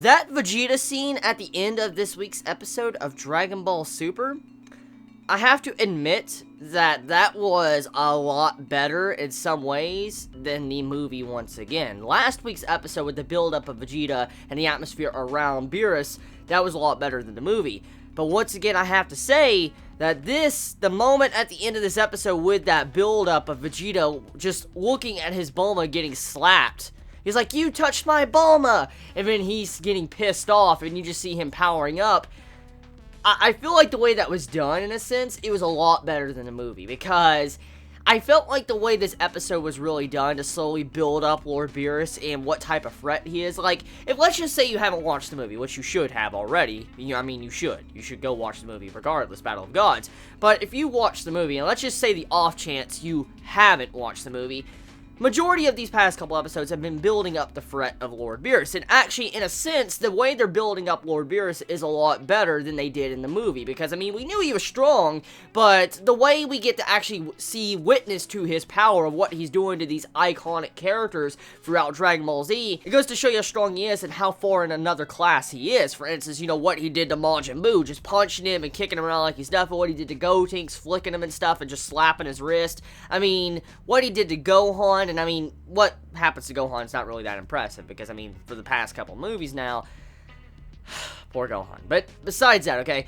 That Vegeta scene at the end of this week's episode of Dragon Ball Super, I have to admit that that was a lot better in some ways than the movie once again. Last week's episode with the build-up of Vegeta and the atmosphere around Beerus, that was a lot better than the movie. But once again, I have to say that the moment at the end of this episode with that build-up of Vegeta just looking at his Bulma getting slapped, he's like, "You touched my Bulma!" And then he's getting pissed off, and you just see him powering up. I feel like the way that was done, in a sense, it was a lot better than the movie, because I felt like the way this episode was really done to slowly build up Lord Beerus and what type of threat he is. Like, if let's just say you haven't watched the movie, which you should have already, you should. You should go watch the movie regardless, Battle of Gods. But if you watch the movie, and let's just say the off chance you haven't watched the movie, majority of these past couple episodes have been building up the threat of Lord Beerus, and actually, in a sense, the way they're building up Lord Beerus is a lot better than they did in the movie, because, I mean, we knew he was strong, but the way we get to actually witness to his power of what he's doing to these iconic characters throughout Dragon Ball Z, it goes to show you how strong he is and how far in another class he is. For instance, what he did to Majin Buu, just punching him and kicking him around like he's nothing, what he did to Gotenks, flicking him and stuff, and just slapping his wrist. I mean, what he did to Gohan. And I mean, what happens to Gohan is not really that impressive, because, I mean, for the past couple movies now, poor Gohan. But besides that, okay,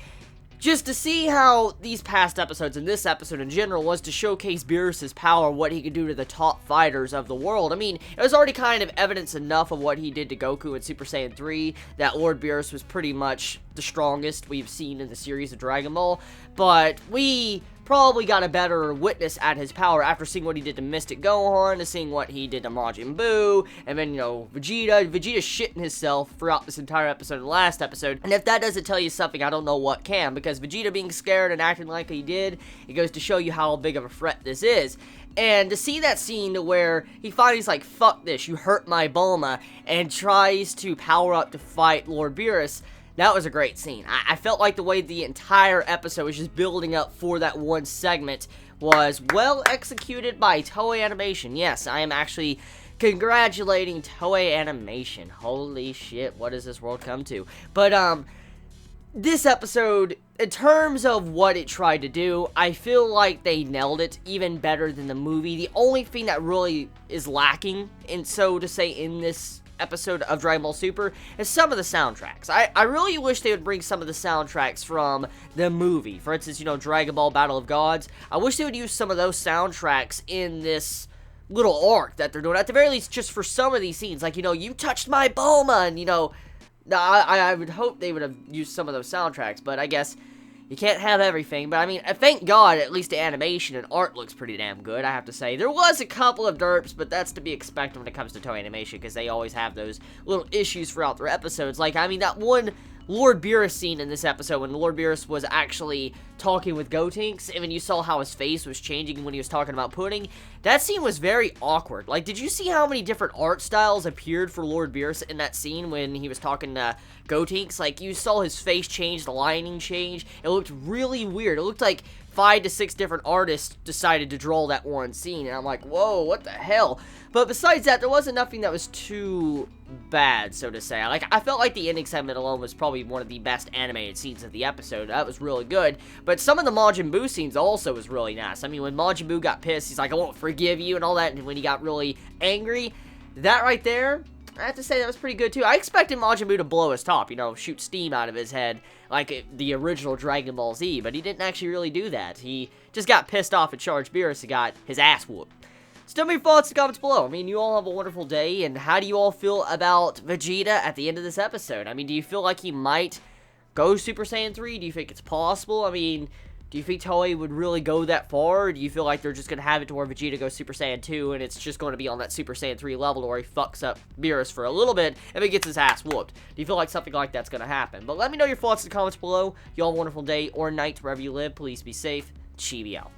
just to see how these past episodes, and this episode in general, was to showcase Beerus' power, what he could do to the top fighters of the world. I mean, it was already kind of evidence enough of what he did to Goku in Super Saiyan 3, that Lord Beerus was pretty much the strongest we've seen in the series of Dragon Ball, but we probably got a better witness at his power after seeing what he did to Mystic Gohan, to seeing what he did to Majin Buu, and then, Vegeta shitting himself throughout this entire episode and the last episode. And if that doesn't tell you something, I don't know what can, because Vegeta being scared and acting like he did, it goes to show you how big of a threat this is. And to see that scene where he finally's like, "Fuck this, you hurt my Bulma," and tries to power up to fight Lord Beerus, that was a great scene. I felt like the way the entire episode was just building up for that one segment was well executed by Toei Animation. Yes, I am actually congratulating Toei Animation. Holy shit, what does this world come to? But, this episode, in terms of what it tried to do, I feel like they nailed it even better than the movie. The only thing that really is lacking, and so to say, in this episode of Dragon Ball Super is some of the soundtracks. I really wish they would bring some of the soundtracks from the movie. For instance, Dragon Ball Battle of Gods. I wish they would use some of those soundtracks in this little arc that they're doing. At the very least, just for some of these scenes. Like, "You touched my Bulma," and, I would hope they would have used some of those soundtracks, but I guess you can't have everything. But I mean, thank God, at least the animation and art looks pretty damn good, I have to say. There was a couple of derps, but that's to be expected when it comes to Toei Animation, because they always have those little issues throughout their episodes. Like, I mean, that one Lord Beerus scene in this episode, when Lord Beerus was actually talking with Gotenks, and when you saw how his face was changing when he was talking about Pudding, that scene was very awkward. Like, did you see how many different art styles appeared for Lord Beerus in that scene when he was talking to Gotenks? Like, you saw his face change, the lining change. It looked really weird. It looked like 5 to 6 different artists decided to draw that one scene, and I'm like, whoa, what the hell? But besides that, there wasn't nothing that was too bad, so to say. Like, I felt like the ending segment alone was probably one of the best animated scenes of the episode. That was really good. But some of the Majin Buu scenes also was really nice. I mean, when Majin Buu got pissed, he's like, "I won't forgive you," and all that, and when he got really angry, that right there, I have to say that was pretty good too. I expected Majin Buu to blow his top, shoot steam out of his head like the original Dragon Ball Z, but he didn't actually really do that. He just got pissed off at Charge Beerus and got his ass whooped. Tell me your thoughts in the comments below. I mean, you all have a wonderful day, and how do you all feel about Vegeta at the end of this episode? I mean, do you feel like he might go Super Saiyan 3? Do you think it's possible? I mean, do you think Toei would really go that far? Or do you feel like they're just going to have it to where Vegeta goes Super Saiyan 2, and it's just going to be on that Super Saiyan 3 level where he fucks up Beerus for a little bit, and then gets his ass whooped? Do you feel like something like that's going to happen? But let me know your thoughts in the comments below. You all have a wonderful day or night wherever you live. Please be safe. Chibi out.